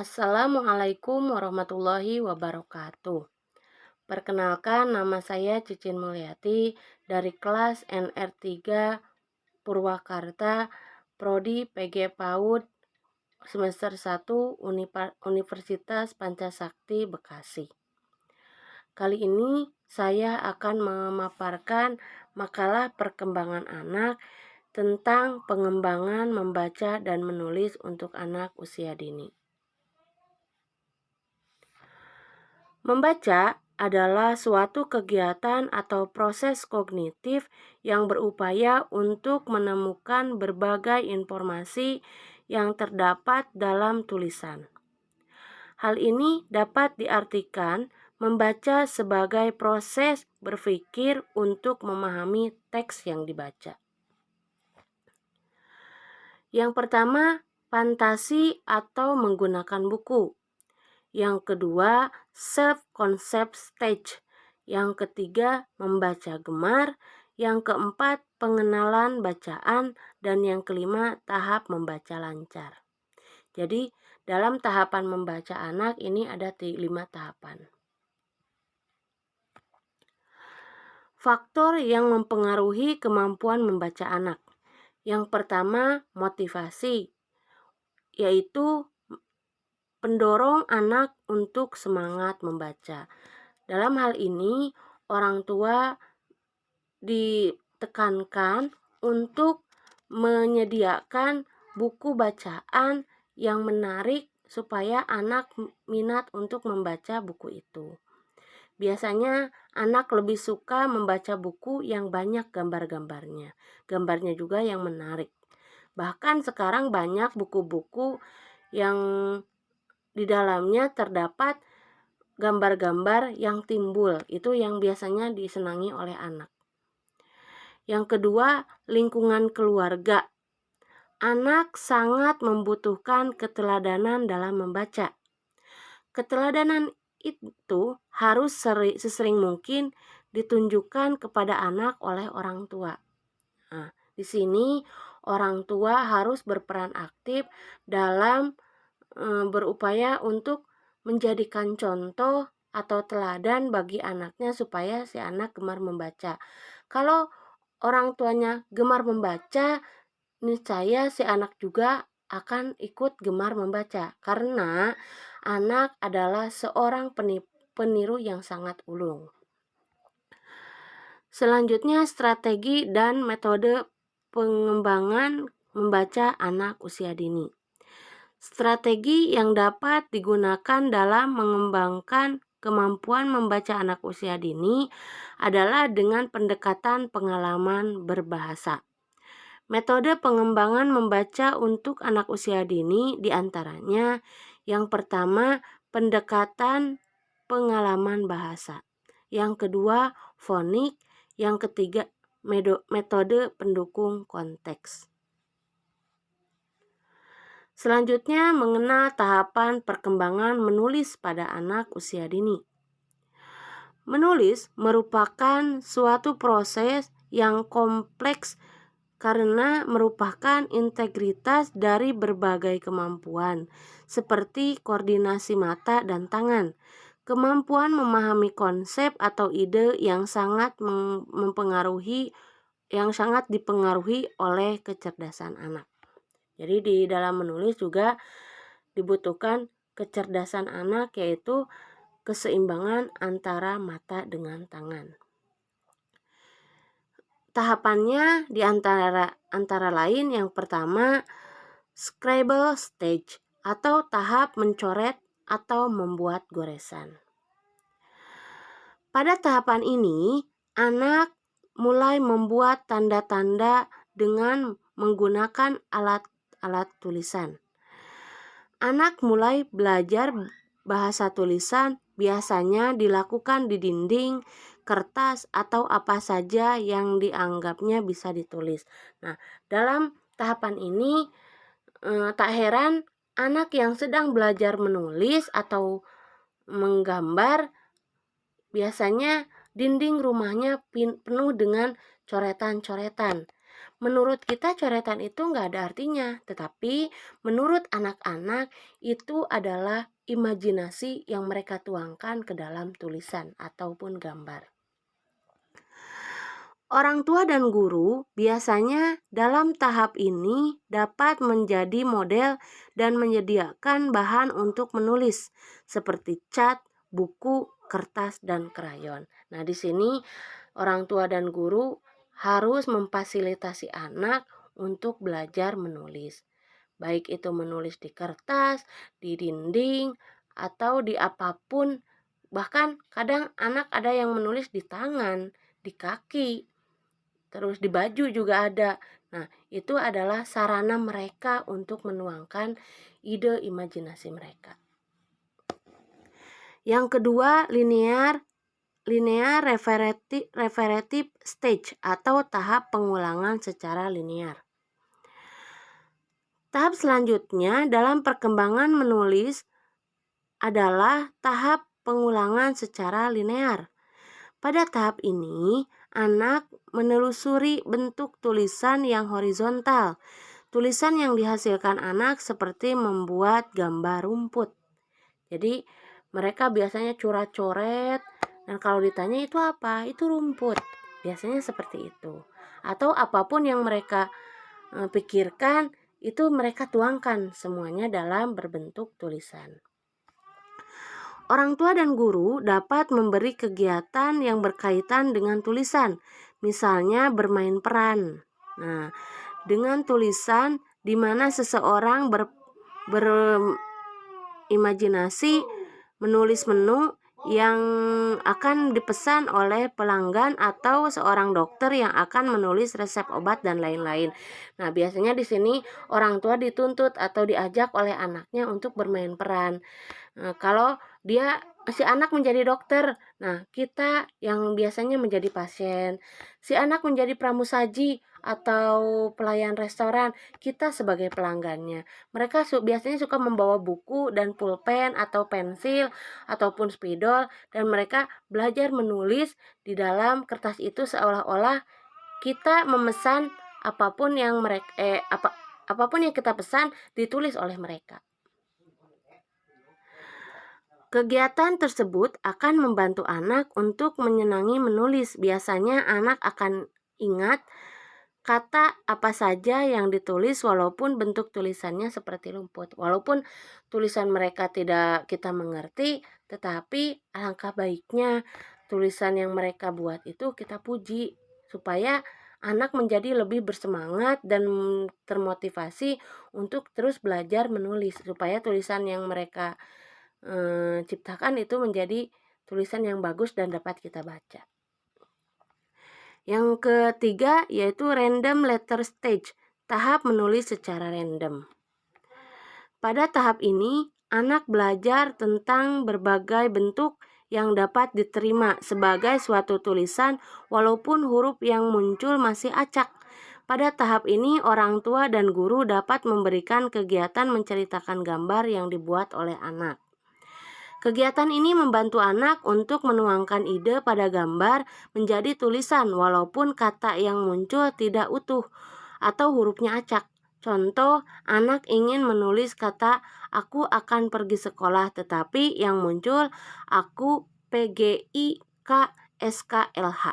Assalamualaikum warahmatullahi wabarakatuh. Perkenalkan, nama saya Cicin Mulyati dari kelas NR3 Purwakarta, Prodi PG PAUD semester 1 Universitas Pancasakti Bekasi. Kali ini saya akan memaparkan makalah perkembangan anak tentang pengembangan membaca dan menulis untuk anak usia dini. Membaca adalah suatu kegiatan atau proses kognitif yang berupaya untuk menemukan berbagai informasi yang terdapat dalam tulisan. Hal ini dapat diartikan membaca sebagai proses berpikir untuk memahami teks yang dibaca. Yang pertama, fantasi atau menggunakan buku. Yang kedua, self-concept stage. Yang ketiga, membaca gemar. Yang keempat, pengenalan bacaan. Dan yang kelima, tahap membaca lancar. Jadi, dalam tahapan membaca anak ini ada 5 tahapan. Faktor yang mempengaruhi kemampuan membaca anak. Yang pertama, motivasi, yaitu pendorong anak untuk semangat membaca. Dalam hal ini, orang tua ditekankan untuk menyediakan buku bacaan yang menarik supaya anak minat untuk membaca buku itu. Biasanya anak lebih suka membaca buku yang banyak gambar-gambarnya. Gambarnya juga yang menarik. Bahkan sekarang banyak buku-buku yang di dalamnya terdapat gambar-gambar yang timbul, itu yang biasanya disenangi oleh anak. Yang kedua, lingkungan keluarga. Anak sangat membutuhkan keteladanan dalam membaca. Keteladanan itu harus sesering mungkin ditunjukkan kepada anak oleh orang tua. Nah, di sini orang tua harus berperan aktif dalam berupaya untuk menjadikan contoh atau teladan bagi anaknya supaya si anak gemar membaca. Kalau orang tuanya gemar membaca, niscaya si anak juga akan ikut gemar membaca karena anak adalah seorang peniru yang sangat ulung. Selanjutnya, strategi dan metode pengembangan membaca anak usia dini. Strategi yang dapat digunakan dalam mengembangkan kemampuan membaca anak usia dini adalah dengan pendekatan pengalaman berbahasa. Metode pengembangan membaca untuk anak usia dini diantaranya yang pertama, pendekatan pengalaman bahasa. Yang kedua, fonik. Yang ketiga, metode pendukung konteks. Selanjutnya, mengenal tahapan perkembangan menulis pada anak usia dini. Menulis merupakan suatu proses yang kompleks karena merupakan integritas dari berbagai kemampuan, seperti koordinasi mata dan tangan, kemampuan memahami konsep atau ide yang sangat dipengaruhi oleh kecerdasan anak. Jadi di dalam menulis juga dibutuhkan kecerdasan anak, yaitu keseimbangan antara mata dengan tangan. Tahapannya di antara lain yang pertama, scribble stage atau tahap mencoret atau membuat goresan. Pada tahapan ini, anak mulai membuat tanda-tanda dengan menggunakan alat tulisan. Anak mulai belajar bahasa tulisan biasanya dilakukan di dinding, kertas, atau apa saja yang dianggapnya bisa ditulis. Nah, dalam tahapan ini tak heran anak yang sedang belajar menulis atau menggambar biasanya dinding rumahnya penuh dengan coretan-coretan. Menurut kita coretan itu nggak ada artinya, tetapi menurut anak-anak itu adalah imajinasi yang mereka tuangkan ke dalam tulisan ataupun gambar. Orang tua dan guru biasanya dalam tahap ini dapat menjadi model dan menyediakan bahan untuk menulis seperti cat, buku, kertas, dan krayon. Nah, di sini orang tua dan guru harus memfasilitasi anak untuk belajar menulis. Baik itu menulis di kertas, di dinding, atau di apapun. Bahkan kadang anak ada yang menulis di tangan, di kaki, terus di baju juga ada. Nah, itu adalah sarana mereka untuk menuangkan ide imajinasi mereka. Yang kedua, linear referative stage atau tahap pengulangan secara linear. Tahap selanjutnya dalam perkembangan menulis adalah tahap pengulangan secara linear. Pada tahap ini, anak menelusuri bentuk tulisan yang horizontal. Tulisan yang dihasilkan anak seperti membuat gambar rumput. Jadi, mereka biasanya coret-coret, dan kalau ditanya itu apa? Itu rumput. Biasanya seperti itu. Atau apapun yang mereka pikirkan, itu mereka tuangkan semuanya dalam berbentuk tulisan. Orang tua dan guru dapat memberi kegiatan yang berkaitan dengan tulisan, misalnya bermain peran. Nah, dengan tulisan di mana seseorang berimajinasi menulis menu yang akan dipesan oleh pelanggan atau seorang dokter yang akan menulis resep obat dan lain-lain. Nah, biasanya di sini orang tua dituntut atau diajak oleh anaknya untuk bermain peran. Kalau si anak menjadi dokter, nah kita yang biasanya menjadi pasien, si anak menjadi pramusaji atau pelayan restoran, kita sebagai pelanggannya. Mereka biasanya suka membawa buku dan pulpen atau pensil ataupun spidol, dan mereka belajar menulis di dalam kertas itu seolah-olah kita memesan apapun yang apapun yang kita pesan ditulis oleh mereka. Kegiatan tersebut akan membantu anak untuk menyenangi menulis. Biasanya anak akan ingat kata apa saja yang ditulis walaupun bentuk tulisannya seperti rumput. Walaupun tulisan mereka tidak kita mengerti, tetapi alangkah baiknya tulisan yang mereka buat itu kita puji supaya anak menjadi lebih bersemangat dan termotivasi untuk terus belajar menulis, supaya tulisan yang mereka ciptakan itu menjadi tulisan yang bagus dan dapat kita baca. Yang ketiga yaitu random letter stage, tahap menulis secara random. Pada tahap ini, anak belajar tentang berbagai bentuk yang dapat diterima sebagai suatu tulisan walaupun huruf yang muncul masih acak. Pada tahap ini, orang tua dan guru dapat memberikan kegiatan menceritakan gambar yang dibuat oleh anak. Kegiatan ini membantu anak untuk menuangkan ide pada gambar menjadi tulisan walaupun kata yang muncul tidak utuh atau hurufnya acak. Contoh, anak ingin menulis kata aku akan pergi sekolah, tetapi yang muncul aku PGIKSKLH.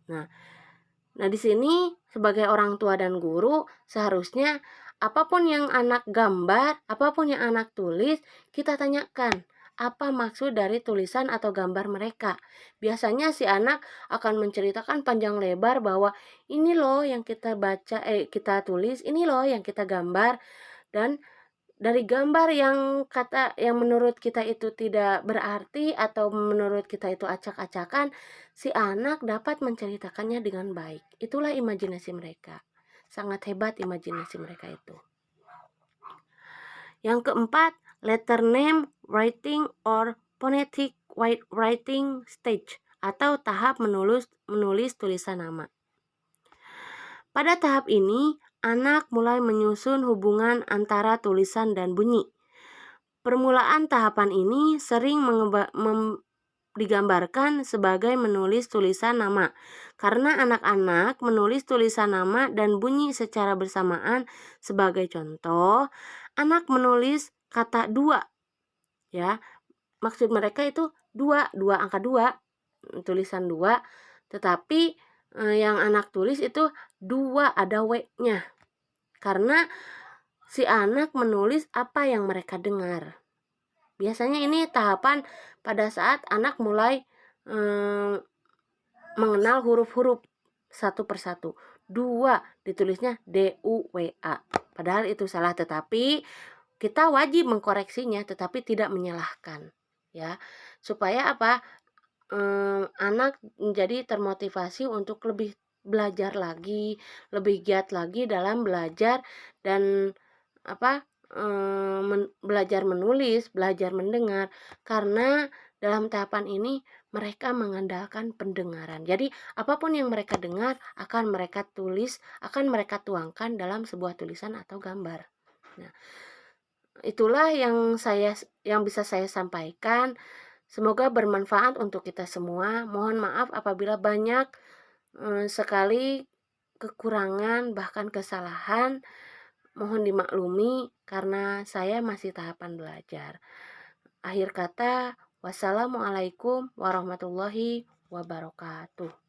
Nah di sini sebagai orang tua dan guru seharusnya apapun yang anak gambar, apapun yang anak tulis, kita tanyakan apa maksud dari tulisan atau gambar mereka. Biasanya si anak akan menceritakan panjang lebar bahwa ini loh yang kita baca, kita tulis, ini loh yang kita gambar, dan dari gambar yang menurut kita itu tidak berarti atau menurut kita itu acak-acakan, si anak dapat menceritakannya dengan baik. Itulah imajinasi mereka. Sangat hebat imajinasi mereka itu. Yang keempat, letter name writing or phonetic writing stage atau tahap menulis tulisan nama. Pada tahap ini, anak mulai menyusun hubungan antara tulisan dan bunyi. Permulaan tahapan ini sering digambarkan sebagai menulis tulisan nama. Karena anak-anak menulis tulisan nama dan bunyi secara bersamaan. Sebagai contoh, anak menulis kata 2, ya. Maksud mereka itu 2 angka 2, tulisan 2, tetapi yang anak tulis itu 2 ada W-nya. Karena si anak menulis apa yang mereka dengar. Biasanya ini tahapan pada saat anak mulai mengenal huruf-huruf satu persatu. 2 ditulisnya D-U-W-A. Padahal itu salah, tetapi kita wajib mengkoreksinya, tetapi tidak menyalahkan, ya. Supaya apa? Anak menjadi termotivasi untuk lebih belajar lagi, lebih giat lagi dalam belajar dan apa? Belajar menulis, belajar mendengar, karena dalam tahapan ini mereka mengandalkan pendengaran. Jadi apapun yang mereka dengar akan mereka tulis, akan mereka tuangkan dalam sebuah tulisan atau gambar. Nah, itulah yang bisa saya sampaikan. Semoga bermanfaat untuk kita semua. Mohon maaf apabila banyak sekali kekurangan bahkan kesalahan. Mohon dimaklumi karena saya masih tahapan belajar. Akhir kata, wassalamualaikum warahmatullahi wabarakatuh.